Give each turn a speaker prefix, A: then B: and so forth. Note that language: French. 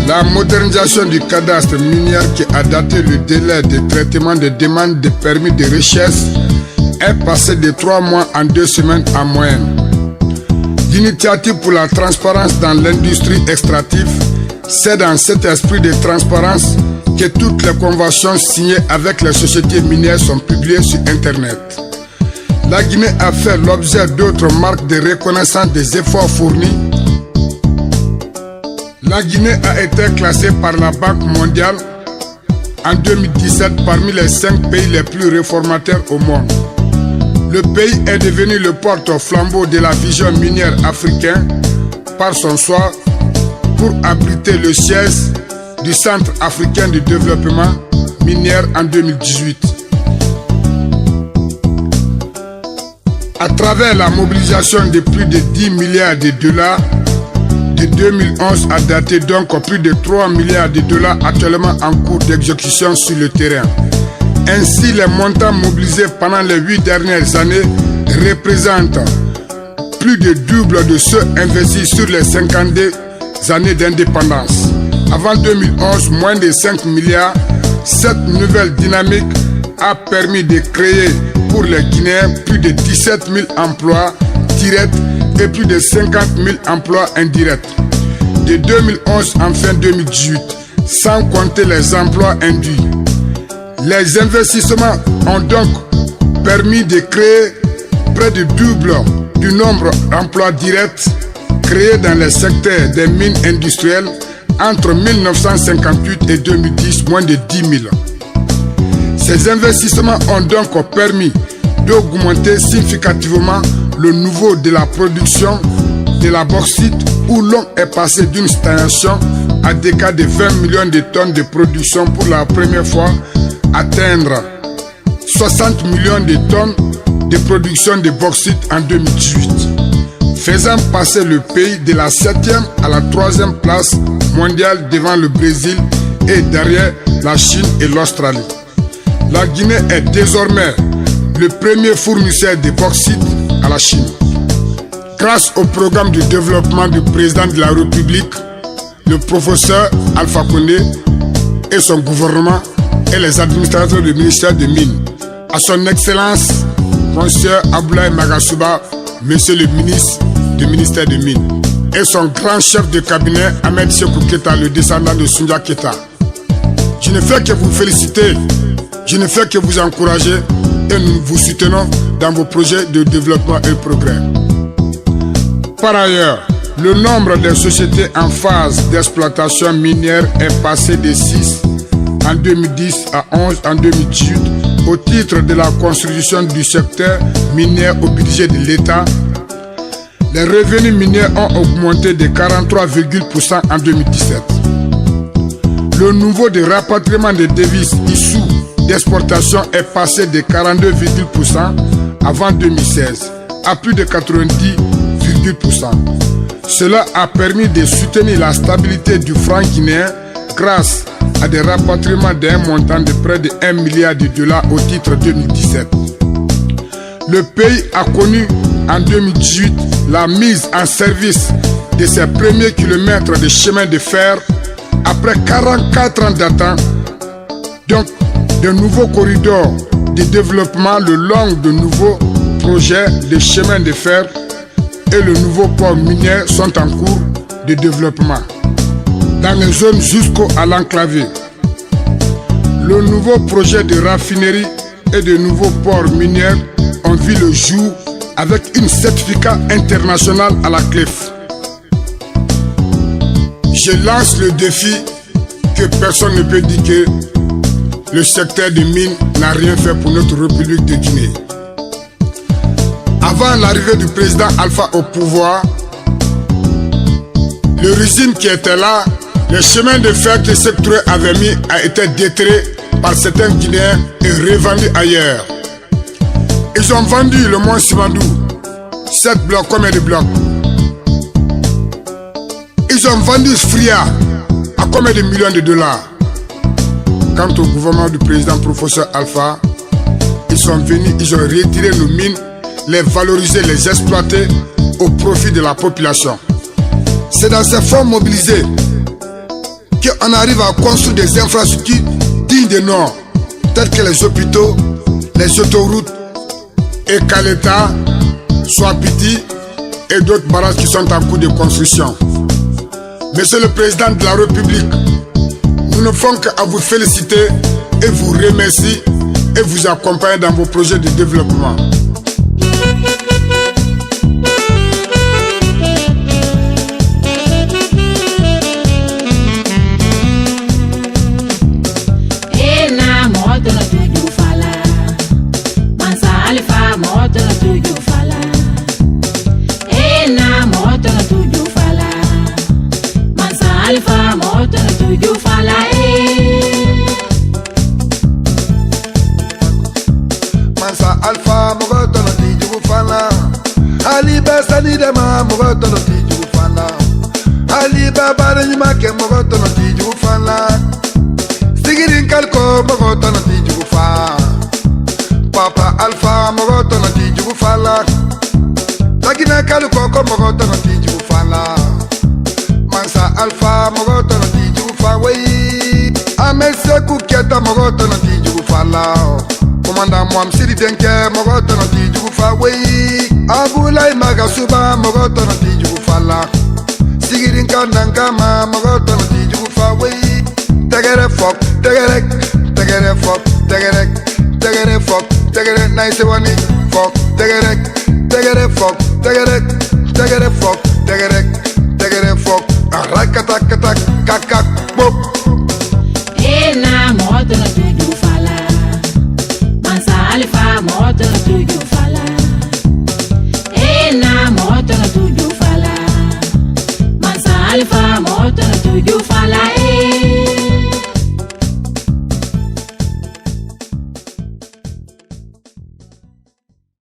A: La modernisation du cadastre minier qui a daté le délai de traitement des demandes de permis de recherche est passé de 3 mois en 2 semaines en moyenne. L'initiative pour la transparence dans l'industrie extractive, c'est dans cet esprit de transparence que toutes les conventions signées avec les sociétés minières sont publiées sur Internet. La Guinée a fait l'objet d'autres marques de reconnaissance des efforts fournis. La Guinée a été classée par la Banque mondiale en 2017 parmi les 5 pays les plus réformateurs au monde. Le pays est devenu le porte-flambeau de la vision minière africaine par son choix pour abriter le siège du Centre africain de développement minier en 2018. À travers la mobilisation de plus de 10 milliards de dollars de 2011 à dater, donc plus de 3 milliards de dollars actuellement en cours d'exécution sur le terrain. Ainsi, les montants mobilisés pendant les 8 dernières années représentent plus de double de ceux investis sur les 52 années d'indépendance. Avant 2011, moins de 5 milliards. Cette nouvelle dynamique a permis de créer pour les Guinéens plus de 17 000 emplois directs et plus de 50 000 emplois indirects. De 2011 en fin 2018, sans compter les emplois induits. Les investissements ont donc permis de créer près de double du nombre d'emplois directs créés dans le secteur des mines industrielles entre 1958 et 2010, moins de 10 000. Ces investissements ont donc permis d'augmenter significativement le niveau de la production de la bauxite où l'on est passé d'une stagnation à des cas de 20 millions de tonnes de production pour la première fois atteindre 60 millions de tonnes de production de bauxite en 2018, faisant passer le pays de la 7e à la 3e place mondiale devant le Brésil et derrière la Chine et l'Australie. La Guinée est désormais le premier fournisseur de bauxite à la Chine. Grâce au programme de développement du président de la République, le professeur Alpha Condé et son gouvernement et les administrateurs du ministère des Mines, à son excellence, monsieur Abdoulaye Magasuba, monsieur le ministre du ministère des Mines, et son grand chef de cabinet Ahmed Sékou Keïta, le descendant de Soundia Keïta. Je ne fais que vous féliciter, je ne fais que vous encourager et nous vous soutenons dans vos projets de développement et de progrès. Par ailleurs, le nombre de sociétés en phase d'exploitation minière est passé de 6 en 2010 à 11 en 2018 au titre de la constitution du secteur minier au budget de l'État. Les revenus miniers ont augmenté de 43,% en 2017. Le niveau de rapatriement des devises issues d'exportation est passé de 42,% avant 2016 à plus de 90,%. Cela a permis de soutenir la stabilité du franc guinéen grâce à des rapatriements d'un montant de près de 1 milliard de dollars au titre 2017. Le pays a connu en 2018 la mise en service de ses premiers kilomètres de chemin de fer après 44 ans d'attente, donc de nouveaux corridors de développement le long de nouveaux projets de chemin de fer et le nouveau port minier sont en cours de développement dans les zones jusqu'à l'enclavé. Le nouveau projet de raffinerie et de nouveaux ports miniers ont vu le jour avec un certificat international à la clé. Je lance le défi que personne ne peut dire que le secteur des mines n'a rien fait pour notre République de Guinée. Avant l'arrivée du président Alpha au pouvoir, le régime qui était là, le chemin de fer que cette troupe avait mis a été détruit par certains Guinéens et revendu ailleurs. Ils ont vendu le mont Simandou, 7 blocs, combien de blocs? Ils ont vendu Fria à combien de millions de dollars? Quant au gouvernement du président professeur Alpha, ils sont venus, ils ont retiré nos mines, les valoriser, les exploiter au profit de la population. C'est dans ces fonds mobilisés qu'on arrive à construire des infrastructures dignes de nom, telles que les hôpitaux, les autoroutes, et Kaleta, Swapiti et d'autres barrages qui sont en cours de construction. Monsieur le Président de la République, nous ne faisons qu'à vous féliciter et vous remercier et vous accompagner dans vos projets de développement. Mansa Alpha Mogotono Tiju Fala Ali Basani Dema Mogotono Tiju Fala Ali Baba Nimake Mogotono Tiju Fala Sigirin Kalko Mogotono Tiju Fala Papa Alpha Mogotono Tiju Fala Tagina Kalko Mogotono Tiju Fala Mansa Alpha Mogotono Tiju Fala Amelse Kuketa Mogotono Tiju Fala Commandant Mohamsidi Denke Mogotono Tiju Fala Abulai Magasuba Mogotono Tiju Fala Sigirin Kandankama Mogotono Tiju Fala Tegere Fok, Tegere, Tegere Fok, Tegere, Tegere Fok, Tegere Nice One Fok, Tegere, Tegere Fok, Tegere, Tegere Fok, Tegere, Tegere Fok, Arakatak, Kakak, Bop.